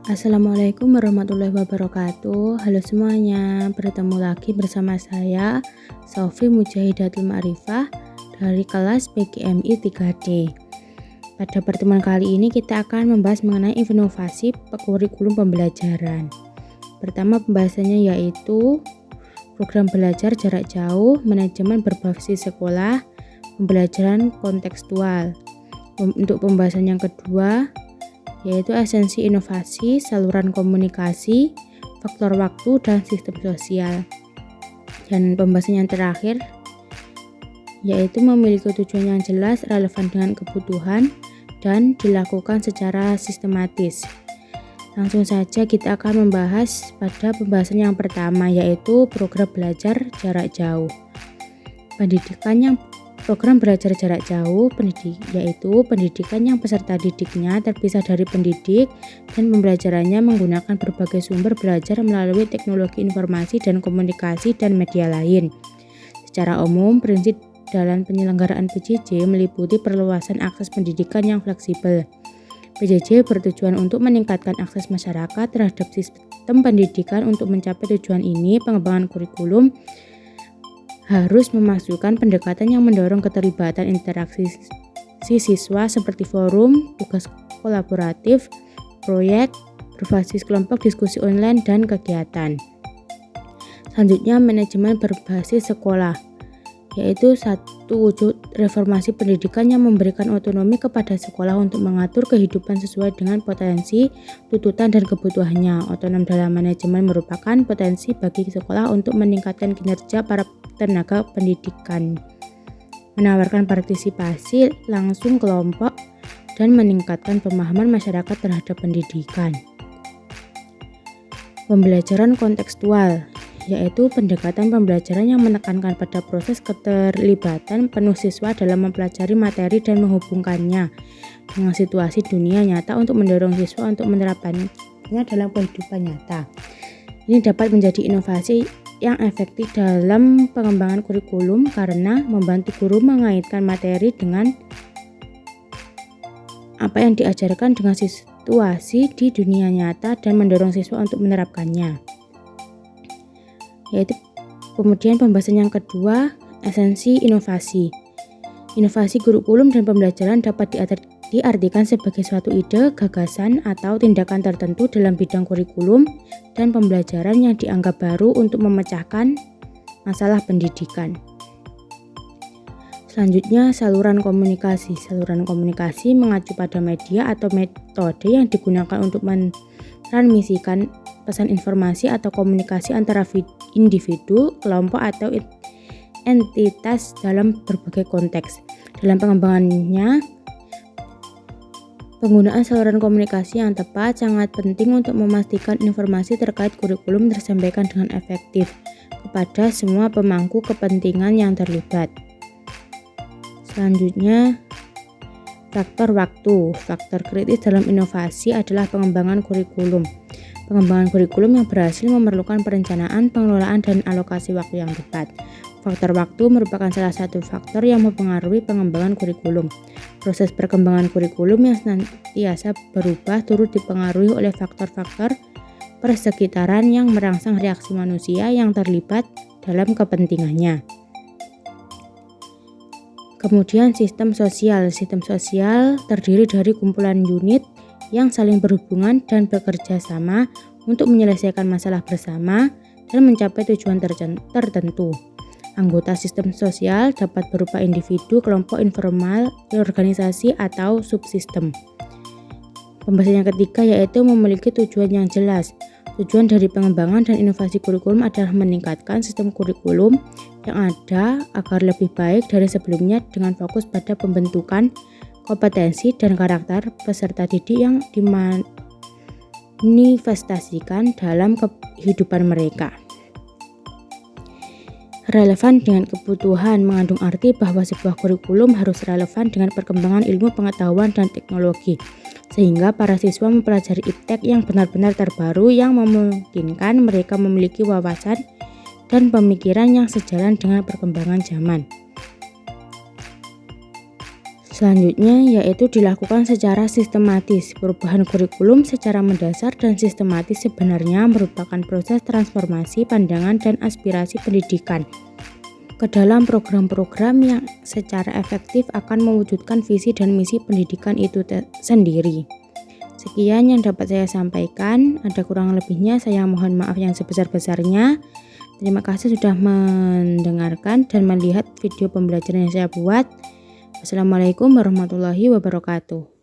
Assalamualaikum warahmatullahi wabarakatuh. Halo semuanya, bertemu lagi bersama saya Sofi Mujahidatul Ma'rifah dari kelas PGMI 3D. Pada pertemuan kali ini kita akan membahas mengenai inovasi kurikulum pembelajaran. Pertama pembahasannya yaitu program belajar jarak jauh, manajemen berbasis sekolah, pembelajaran kontekstual. Untuk pembahasan yang kedua yaitu esensi inovasi, saluran komunikasi, faktor waktu, dan sistem sosial. Dan pembahasan yang terakhir yaitu memiliki tujuan yang jelas, relevan dengan kebutuhan, dan dilakukan secara sistematis. Langsung saja kita akan membahas pada pembahasan yang pertama yaitu program belajar jarak jauh. Program belajar jarak jauh yaitu pendidikan yang peserta didiknya terpisah dari pendidik dan pembelajarannya menggunakan berbagai sumber belajar melalui teknologi informasi dan komunikasi dan media lain. Secara umum, prinsip dalam penyelenggaraan PJJ meliputi perluasan akses pendidikan yang fleksibel. PJJ bertujuan untuk meningkatkan akses masyarakat terhadap sistem pendidikan. Untuk mencapai tujuan ini, pengembangan kurikulum harus memasukkan pendekatan yang mendorong keterlibatan interaksi siswa seperti forum, tugas kolaboratif, proyek, berbasis kelompok, diskusi online, dan kegiatan. Selanjutnya, manajemen berbasis sekolah, yaitu satu wujud reformasi pendidikan yang memberikan otonomi kepada sekolah untuk mengatur kehidupan sesuai dengan potensi, tuntutan, dan kebutuhannya. Otonom dalam manajemen merupakan potensi bagi sekolah untuk meningkatkan kinerja para tenaga pendidikan, menawarkan partisipasi langsung kelompok, dan meningkatkan pemahaman masyarakat terhadap pendidikan. Pembelajaran kontekstual, yaitu pendekatan pembelajaran yang menekankan pada proses keterlibatan penuh siswa dalam mempelajari materi dan menghubungkannya dengan situasi dunia nyata untuk mendorong siswa untuk menerapkannya dalam kehidupan nyata. Ini dapat menjadi inovasi yang efektif dalam pengembangan kurikulum karena membantu guru mengaitkan materi dengan apa yang diajarkan dengan situasi di dunia nyata dan mendorong siswa untuk menerapkannya. Yaitu kemudian pembahasan yang kedua, esensi inovasi. Inovasi kurikulum dan pembelajaran dapat diartikan sebagai suatu ide, gagasan, atau tindakan tertentu dalam bidang kurikulum dan pembelajaran yang dianggap baru untuk memecahkan masalah pendidikan. Selanjutnya, saluran komunikasi. Saluran komunikasi mengacu pada media atau metode yang digunakan untuk mentransmisikan pesan informasi atau komunikasi antara individu, kelompok, atau entitas dalam berbagai konteks. Dalam pengembangannya, penggunaan saluran komunikasi yang tepat sangat penting untuk memastikan informasi terkait kurikulum tersampaikan dengan efektif kepada semua pemangku kepentingan yang terlibat. Selanjutnya, faktor waktu. Faktor kritis dalam inovasi adalah pengembangan kurikulum. Pengembangan kurikulum yang berhasil memerlukan perencanaan, pengelolaan, dan alokasi waktu yang tepat. Faktor waktu merupakan salah satu faktor yang mempengaruhi pengembangan kurikulum. Proses perkembangan kurikulum yang senantiasa berubah turut dipengaruhi oleh faktor-faktor persekitaran yang merangsang reaksi manusia yang terlibat dalam kepentingannya. Kemudian sistem sosial. Sistem sosial terdiri dari kumpulan unit yang saling berhubungan dan bekerja sama untuk menyelesaikan masalah bersama dan mencapai tujuan tertentu. Anggota sistem sosial dapat berupa individu, kelompok informal, organisasi, atau subsistem. Pembahasan yang ketiga yaitu memiliki tujuan yang jelas. Tujuan dari pengembangan dan inovasi kurikulum adalah meningkatkan sistem kurikulum yang ada agar lebih baik dari sebelumnya dengan fokus pada pembentukan kompetensi dan karakter peserta didik yang dimanifestasikan dalam kehidupan mereka. Relevan dengan kebutuhan mengandung arti bahwa sebuah kurikulum harus relevan dengan perkembangan ilmu pengetahuan dan teknologi, sehingga para siswa mempelajari iptek yang benar-benar terbaru yang memungkinkan mereka memiliki wawasan dan pemikiran yang sejalan dengan perkembangan zaman. Selanjutnya yaitu dilakukan secara sistematis. Perubahan kurikulum secara mendasar dan sistematis sebenarnya merupakan proses transformasi pandangan dan aspirasi pendidikan ke dalam program-program yang secara efektif akan mewujudkan visi dan misi pendidikan itu sendiri. Sekian yang dapat saya sampaikan, ada kurang lebihnya saya mohon maaf yang sebesar-besarnya. Terima kasih sudah mendengarkan dan melihat video pembelajaran yang saya buat. Assalamualaikum warahmatullahi wabarakatuh.